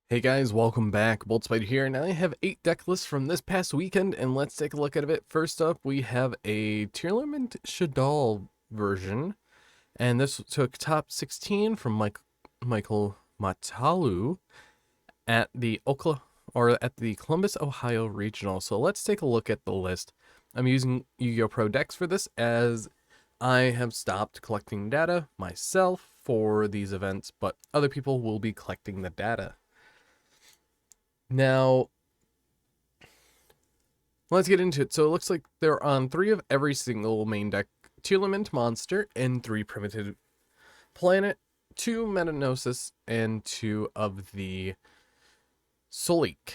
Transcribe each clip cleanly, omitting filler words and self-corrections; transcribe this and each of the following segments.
Hey guys, welcome back. Boltspider here, and I have 8 deck lists from this past weekend, and let's take a look at it. First up, we have a Tournament Shadal version, and this took top 16 from Michael Matalu at the Columbus, Ohio Regional. So let's take a look at the list. I'm using Yu-Gi-Oh! Pro decks for this, as I have stopped collecting data myself for these events, but other people will be collecting the data. Now, let's get into it. So it looks like they're on 3 of every single main deck Tearlament monster and 3 primitive planet, 2 Metanosis, and 2 of the Solik.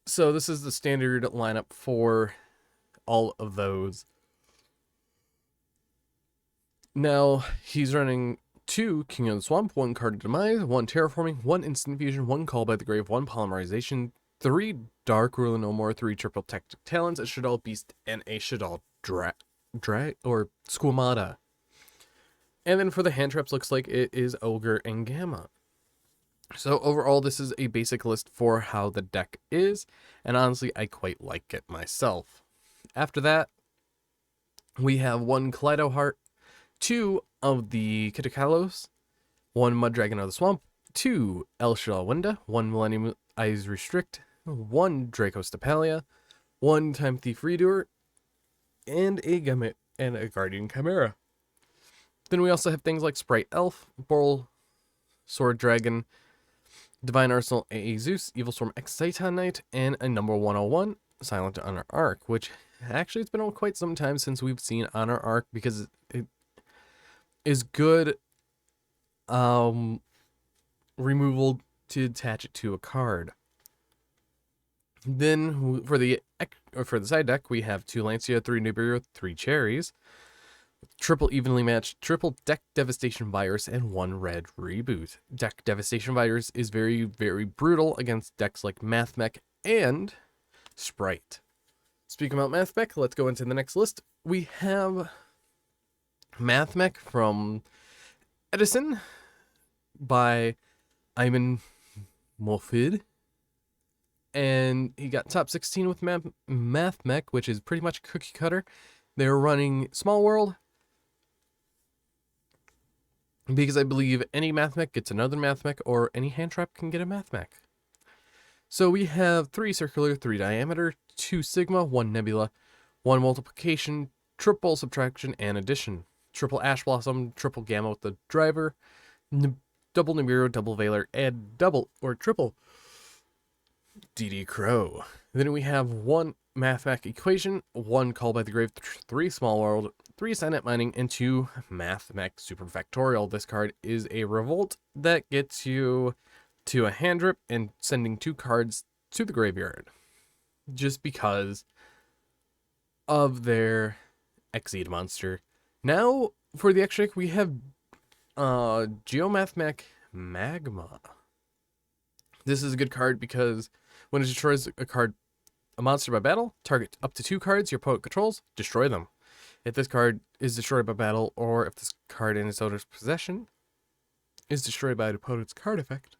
So this is the standard lineup for all of those. Now, he's running 2 King of the Swamp, 1 Card of Demise, 1 Terraforming, 1 Instant Fusion, 1 Call by the Grave, 1 Polymerization, 3 Dark Ruler No More, 3 Triple Tactic Talons, a Shadal Beast, and a Shadal or Squamata. And then for the hand traps, looks like it is Ogre and Gamma. So overall, this is a basic list for how the deck is, and honestly, I quite like it myself. After that, we have 1 Kaleido Heart, 2 of the Kitakalos, 1 Mud Dragon of the Swamp, 2 El Shadal Winda, 1 Millennium Eyes Restrict, 1 Draco Stapalia, 1 Time Thief Redoer, and a Gambit and a Guardian Chimera. Then we also have things like Sprite Elf, Boral, Sword Dragon, Divine Arsenal AA Zeus, Evil Storm X Titan Knight, and a number 101, Silent Honor Arc, which actually it's been quite some time since we've seen Honor Arc because it is good removal to attach it to a card. Then for the side deck, we have 2 Lancia, 3 Nibiru, 3 Cherries, triple evenly matched, triple Deck Devastation Virus, and 1 Red Reboot. Deck Devastation Virus is very, very brutal against decks like Mathmech and Sprite. Speaking about Mathmech, let's go into the next list. We have Mathmech from Edison by Ayman Mofid. And he got top 16 with Mathmech, which is pretty much cookie cutter. They're running Small World, because I believe any Mathmech gets another Mathmech, or any hand trap can get a Mathmech. So we have 3 Circular, 3 Diameter, 2 Sigma, 1 Nebula, 1 Multiplication, triple Subtraction and Addition, triple Ash Blossom, triple Gamma with the Driver, double Nibiru, double Valor, and double or triple DD Crow. Then we have 1 Mathmech Equation, 1 Call by the Grave, 3 Small World, 3 Signet Mining, and 2 Mathmech Superfactorial. This card is a Revolt that gets you to a hand drip and sending 2 cards to the graveyard, just because of their Exceed monster. Now, for the extra deck, we have Geomathmech Magma. This is a good card because when it destroys a monster by battle, target up to 2 cards your opponent controls, destroy them. If this card is destroyed by battle, or if this card in its owner's possession is destroyed by an opponent's card effect,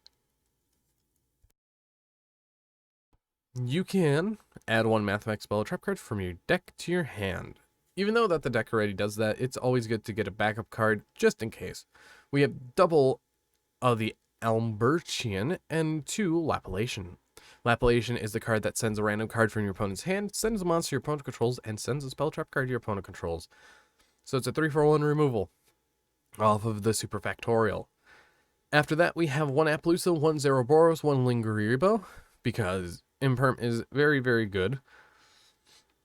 you can add 1 Mathmech spell or trap card from your deck to your hand. Even though that the deck already does that, it's always good to get a backup card just in case. We have double of the Albertian and 2 Lapillation. Lapillation is the card that sends a random card from your opponent's hand, sends a monster your opponent controls, and sends a spell trap card your opponent controls. So it's a 3-for-1 removal off of the Superfactorial. After that, we have 1 Appaloosa, 1 Zeroboros, 1 Linguribo, because Imperm is very, very good.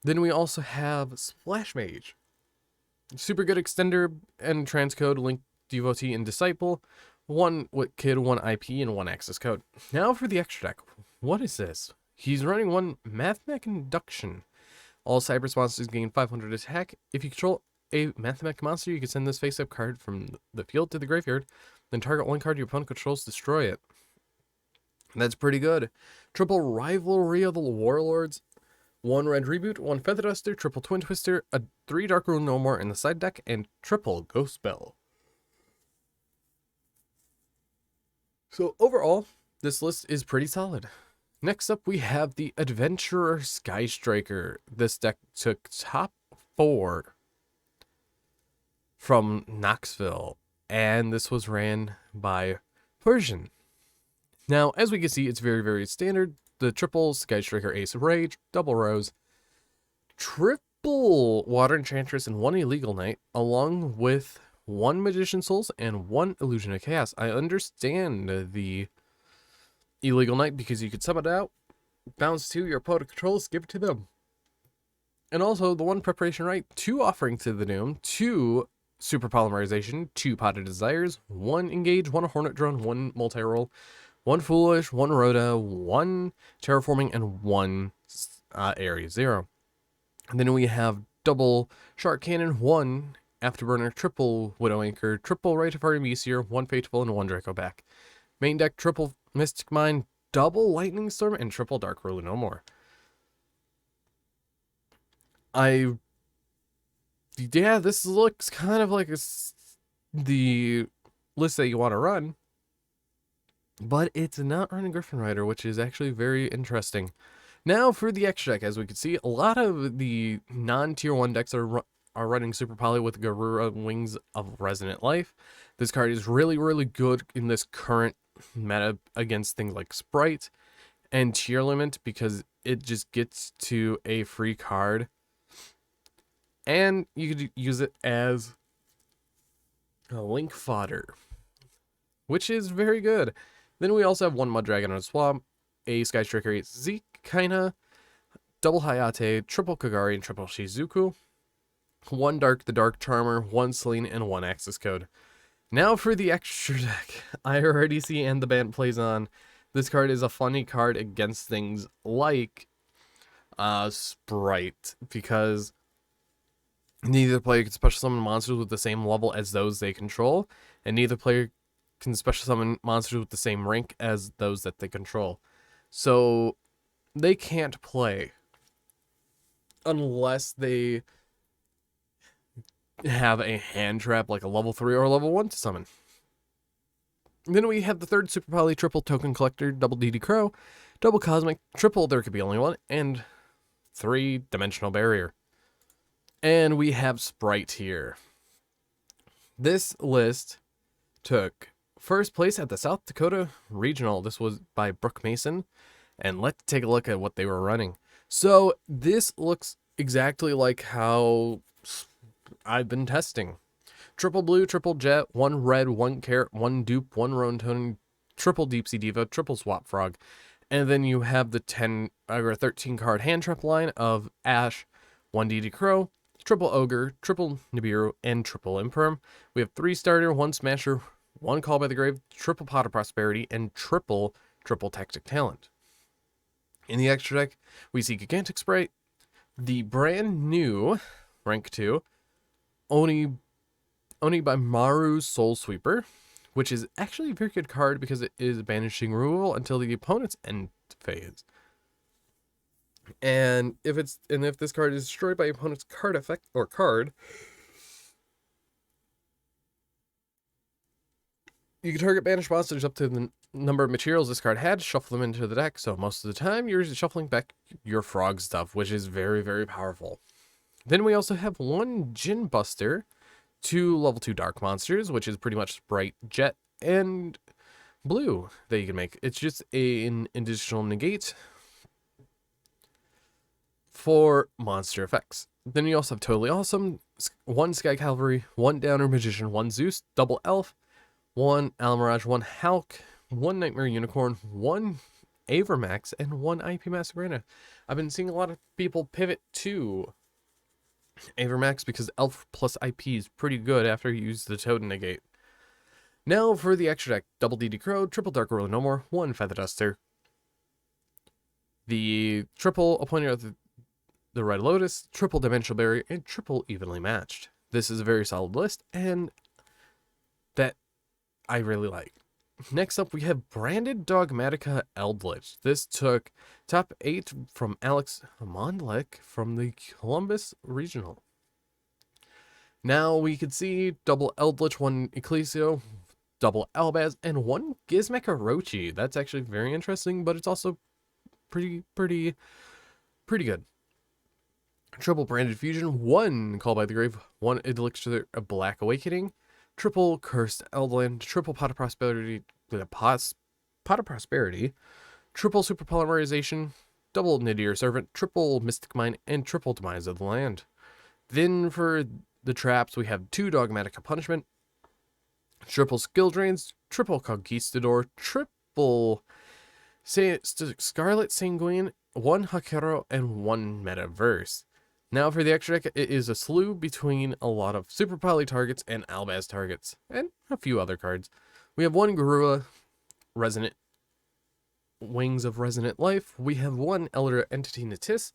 Then we also have Splash Mage. Super good extender and transcode, Link Devotee, and Disciple. 1 Kid, 1 IP, and 1 access code. Now for the extra deck. What is this? He's running 1 Mathmech Induction. All Cyberse monsters gain 500 attack. If you control a Mathmech monster, you can send this face-up card from the field to the graveyard. Then target 1 card your opponent controls, destroy it. That's pretty good. Triple Rivalry of the Warlords. 1 Red Reboot, 1 Feather Duster, triple Twin Twister, a 3 Dark Rule No More in the side deck, and triple Ghost Bell. So overall, This list is pretty solid. Next up, we have the Adventurer Sky Striker. This deck took top 4 from Knoxville, and this was ran by Persian. Now, as we can see, it's very, very standard. The triple Sky Striker Ace of Rage, double Rose, triple Water Enchantress, and 1 Illegal Knight, along with 1 Magician Souls and 1 Illusion of Chaos. I understand the Illegal Knight because you could sub it out, bounce 2, your opponent controls, give it to them. And also the 1 Preparation Right, 2 Offering to the Doom, 2 Super Polymerization, 2 Potted Desires, 1 Engage, 1 Hornet Drone, 1 Multi-Roll, 1 Foolish, 1 Rhoda, 1 Terraforming, and 1 Area 0. And then we have double Shark Cannon, 1 Afterburner, triple Widow Anchor, triple Rite of Heart Meteor, 1 Fateful, and 1 Draco back. Main deck, triple Mystic Mine, double Lightning Storm, and triple Dark Ruler No More. Yeah, this looks kind of like the list that you want to run, but it's not running Griffin Rider, which is actually very interesting. Now for the extra deck, as we can see, a lot of the non-tier 1 decks are running Super Poly with Garura Wings of Resonant Life. This card is really, really good in this current meta against things like Sprite and Tier Limit because it just gets to a free card. And you could use it as a link fodder, which is very good. Then we also have 1 Mud Dragon on a Swamp, a Sky Striker Zeke, kinda, double Hayate, triple Kagari, and triple Shizuku, 1 Dark the Dark Charmer, 1 Celine, and 1 Access Code. Now for the extra deck. I already see And the Band Plays On. This card is a funny card against things like Sprite, because neither player can special summon monsters with the same level as those they control, and neither player can special summon monsters with the same rank as those that they control. So they can't play unless they have a hand trap like a level 3 or level 1 to summon. Then we have the 3rd Super Poly, triple Token Collector, double DD Crow, double Cosmic, triple There Could Be Only One, and 3 Dimensional Barrier. And we have Sprite here. This list took 1st place at the South Dakota Regional. This was by Brooke Mason. And let's take a look at what they were running. So this looks exactly like how I've been testing. Triple Blue, triple Jet, 1 Red, 1 Carrot, 1 Dupe, 1 Roan, triple Deep Sea Diva, triple Swap Frog. And then you have the 13 card hand trap line of Ash, 1 DD Crow, triple Ogre, triple Nibiru, and triple Imperm. We have 3 Starter, 1 Smasher, 1 Call by the Grave, triple Pot of Prosperity, and triple Tactic Talent. In the extra deck, we see Gigantic Sprite, the brand new rank 2 Oni by Maru Soul Sweeper, which is actually a very good card because it is banishing removal until the opponent's end phase. And if this card is destroyed by opponent's card effect or card, you can target banished monsters up to the number of materials this card had, shuffle them into the deck. So most of the time, you're shuffling back your frog stuff, which is very, very powerful. Then we also have 1 Gin Buster, 2 level 2 Dark Monsters, which is pretty much Sprite, Jet, and Blue that you can make. It's just an additional negate for monster effects. Then you also have Totally Awesome, 1 Sky Cavalry, 1 Downer Magician, 1 Zeus, double Elf, 1 Almirage, 1 Hulk, 1 Nightmare Unicorn, 1 Avermax, and 1 IP Master. I've been seeing a lot of people pivot to Avermax because Elf plus IP is pretty good after you use the Toad Negate. Now for the extra deck, double DD Crow, triple Dark Ruler No More, 1 Feather Duster, the triple Appointed of the Red Lotus, triple Dimensional Barrier, and triple Evenly Matched. This is a very solid list, and that I really like. Next up, we have Branded Dogmatica Eldritch. This took top 8 from Alex Mondlek from the Columbus Regional. Now we can see double Eldritch, 1 Ecclesio, double Albaz, and 1 Gizmek Orochi. That's actually very interesting, but it's also pretty good. Triple Branded Fusion, 1 Call by the Grave, 1 Elixir of Black Awakening, triple Cursed Eldland, triple Pot of Prosperity, triple Super Polymerization, double Nidir Servant, triple Mystic Mine, and triple Demise of the Land. Then for the traps, we have 2 Dogmatic Punishment, triple Skill Drains, triple Conquistador, triple Scarlet Sanguine, 1 Hakero, and 1 Metaverse. Now for the extra deck, it is a slew between a lot of Super Poly targets and Albaz targets, and a few other cards. We have 1 Garua, Resonant Wings of Resonant Life. We have 1 Elder Entity Natis,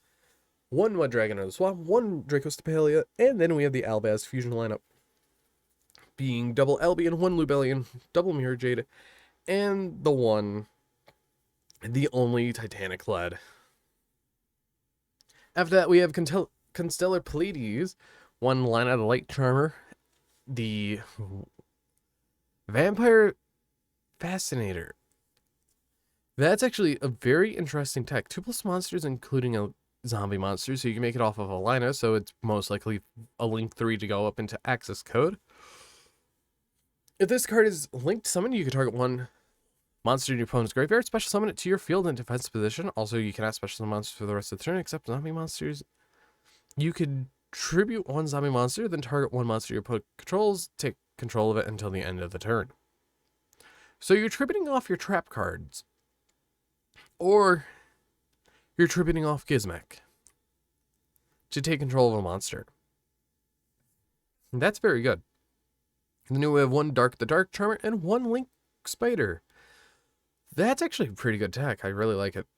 1 Mud Dragon of the Swamp, 1 Dracostapalia, and then we have the Albaz Fusion lineup, being double Albion, 1 Lubellion, double Mirror Jade, and the only Titanic Lead. After that, we have Constellar Pleiades, 1 Line of the Light Charmer, the Vampire Fascinator. That's actually a very interesting tech. 2+ monsters, including a zombie monster, so you can make it off of Alina, so it's most likely a link 3 to go up into access code. If this card is linked summon, you can target 1 monster in your opponent's graveyard, special summon it to your field in defense position. Also, you cannot special summon monsters for the rest of the turn, except zombie monsters. You could tribute 1 zombie monster, then target 1 monster your opponent controls, take control of it until the end of the turn. So you're tributing off your trap cards, or you're tributing off Gizmek to take control of a monster. And that's very good. And then we have 1 Dark the Dark Charmer and 1 Link Spider. That's actually a pretty good tech. I really like it.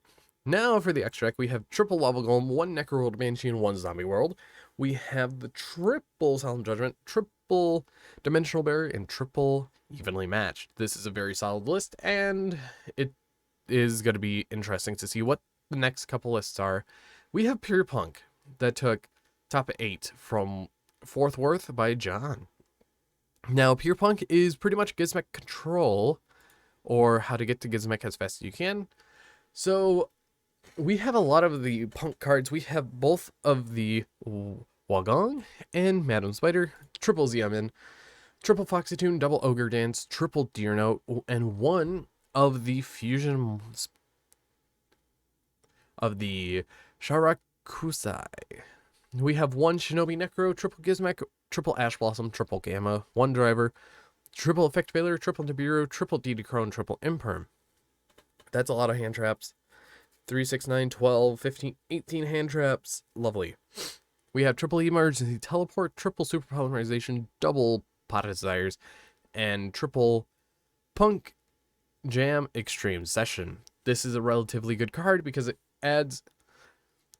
Now for the extra deck, we have triple Lava Golem, 1 Necroworld Banshee, and 1 Zombie World. We have the triple Solemn Judgment, triple Dimensional Barrier, and triple Evenly Matched. This is a very solid list, and it is going to be interesting to see what the next couple lists are. We have Pure Punk that took top 8 from Fourth Worth by John. Now, Pure Punk is pretty much Gizmek control, or how to get to Gizmek as fast as you can. So we have a lot of the Punk cards. We have both of the Wagong and Madam Spider, triple Xiamen, triple Foxy Tune, double Ogre Dance, triple Deer Note, and 1 of the fusion of the Sharakusai. We have 1 Shinobi Necro, triple Gizmek, triple Ash Blossom, triple Gamma, 1 Driver, triple Effect Failure, triple Nibiru, triple Dedecrone, triple Imperm. That's a lot of hand traps. 3, 6, 9, 12, 15, 18 hand traps. Lovely. We have triple Emergency Teleport, triple Super Polymerization, double Pot of Desires, and triple Punk Jam Extreme Session. This is a relatively good card because it adds...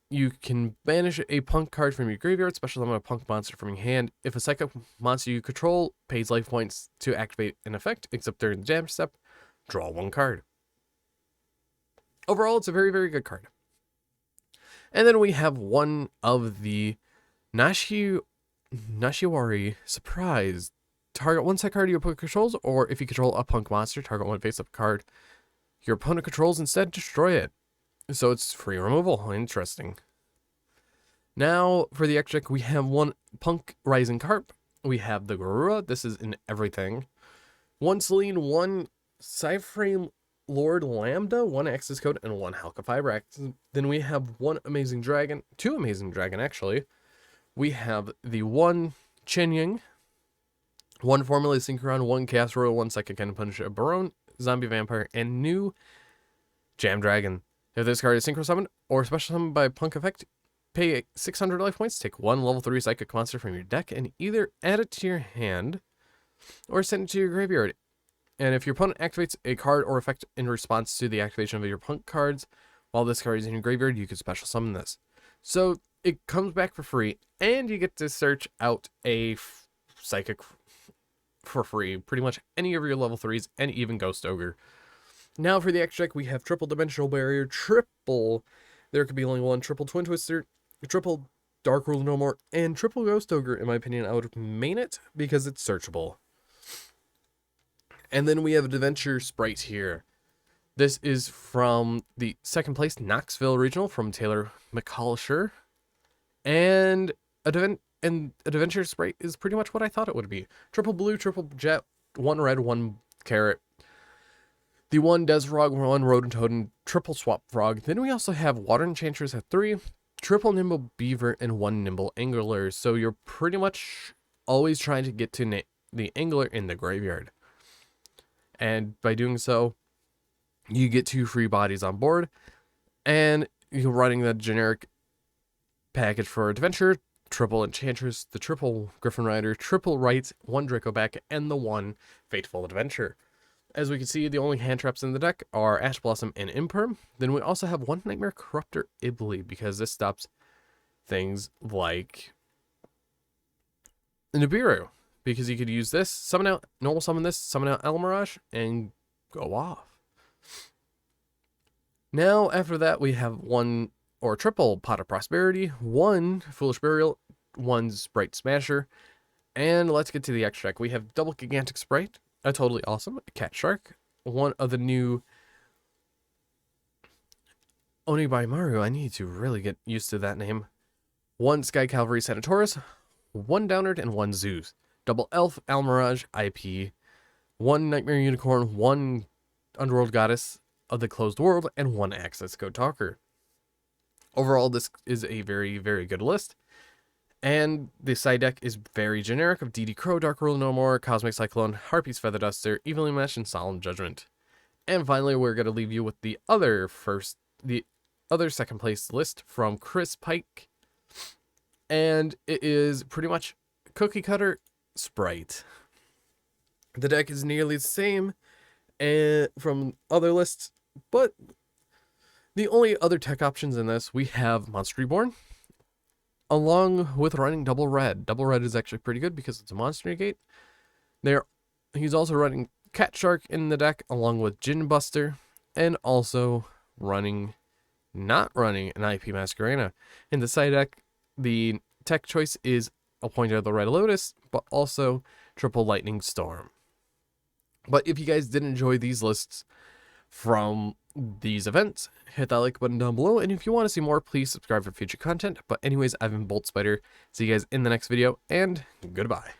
You can banish a Punk card from your graveyard, special summon a Punk monster from your hand. If a Psychic monster you control pays life points to activate an effect, except during the jam step, draw 1 card. Overall, it's a very, very good card. And then we have 1 of the Nashiwari Surprise. Target 1 set card your opponent controls, or if you control a Punk monster, target 1 face-up card your opponent controls, instead destroy it. So it's free removal. Interesting. Now, for the extra deck, we have 1 Punk Rising Carp. We have the Garura. This is in everything. 1 Selene, 1 Cyframe Lord Lambda, 1 Access Code, and 1 Halka Fiber. Then we have 1 Amazing Dragon. 2 Amazing Dragon, actually. We have the 1 Chenying, 1 Formula Synchron, 1 Chaos Royal, 1 Psychic Cannon Punisher, Barone, Zombie Vampire, and new Jam Dragon. If this card is synchro summoned or special summoned by Punk effect, pay 600 life points, take 1 level 3 psychic monster from your deck, and either add it to your hand or send it to your graveyard. And if your opponent activates a card or effect in response to the activation of your Punk cards, while this card is in your graveyard, you can special summon this. So it comes back for free, and you get to search out a psychic for free. Pretty much any of your level 3s, and even Ghost Ogre. Now for the extra deck, we have triple Dimensional Barrier, triple, there could be only 1, triple Twin Twister, triple Dark Rule No More, and triple Ghost Ogre. In my opinion, I would main it because it's searchable. And then we have an adventure sprite here. This is from the second place Knoxville Regional from Taylor McCullough. And an adventure sprite is pretty much what I thought it would be. Triple blue, triple jet, one red, one carrot. The one Des Frog, one Rodent Toad, triple Swap Frog. Then we also have Water Enchantress at 3, triple Nimble Beaver, and 1 Nimble Angler. So you're pretty much always trying to get to the Angler in the graveyard. And by doing so, you get 2 free bodies on board. And you're running the generic package for adventure, triple Enchantress, the triple Griffin Rider, triple Wright, 1 Dracoback, and the 1 Fateful Adventure. As we can see, the only hand traps in the deck are Ash Blossom and Imperm. Then we also have 1 Nightmare Corruptor Ibly, because this stops things like Nibiru. Because you could use this, summon out, normal summon this, summon out El Mirage, and go off. Now, after that, we have 1 or triple Pot of Prosperity, 1 Foolish Burial, 1 Sprite Smasher, and let's get to the extra deck. We have double Gigantic Sprite, a totally awesome Cat Shark, 1 of the new Oni by Maru. I need to really get used to that name. 1 Sky Cavalry Sanitaurus, 1 Downard, and 1 Zeus. Double Elf Almirage IP, 1 Nightmare Unicorn, 1 Underworld Goddess of the Closed World, and 1 Access Code Talker. Overall, this is a very, very good list. And the side deck is very generic of DD Crow, Dark Rule No More, Cosmic Cyclone, Harpy's Feather Duster, Evenly Mesh, and Solemn Judgment. And finally, we're going to leave you with the other second place list from Chris Pike. And it is pretty much cookie cutter Sprite. The deck is nearly the same from other lists, but the only other tech options in this, we have Monster Reborn, along with running Double Red. Double Red is actually pretty good because it's a monster negate. He's also running Cat Shark in the deck, along with Gin Buster, and also not running an IP Masquerena. In the side deck, the tech choice is Appointed of the Red Lotus, but also triple Lightning Storm. But if you guys did enjoy these lists from these events, hit that like button down below, and if you want to see more, please subscribe for future content. But anyways, I've been Bolt Spider. See you guys in the next video, and goodbye.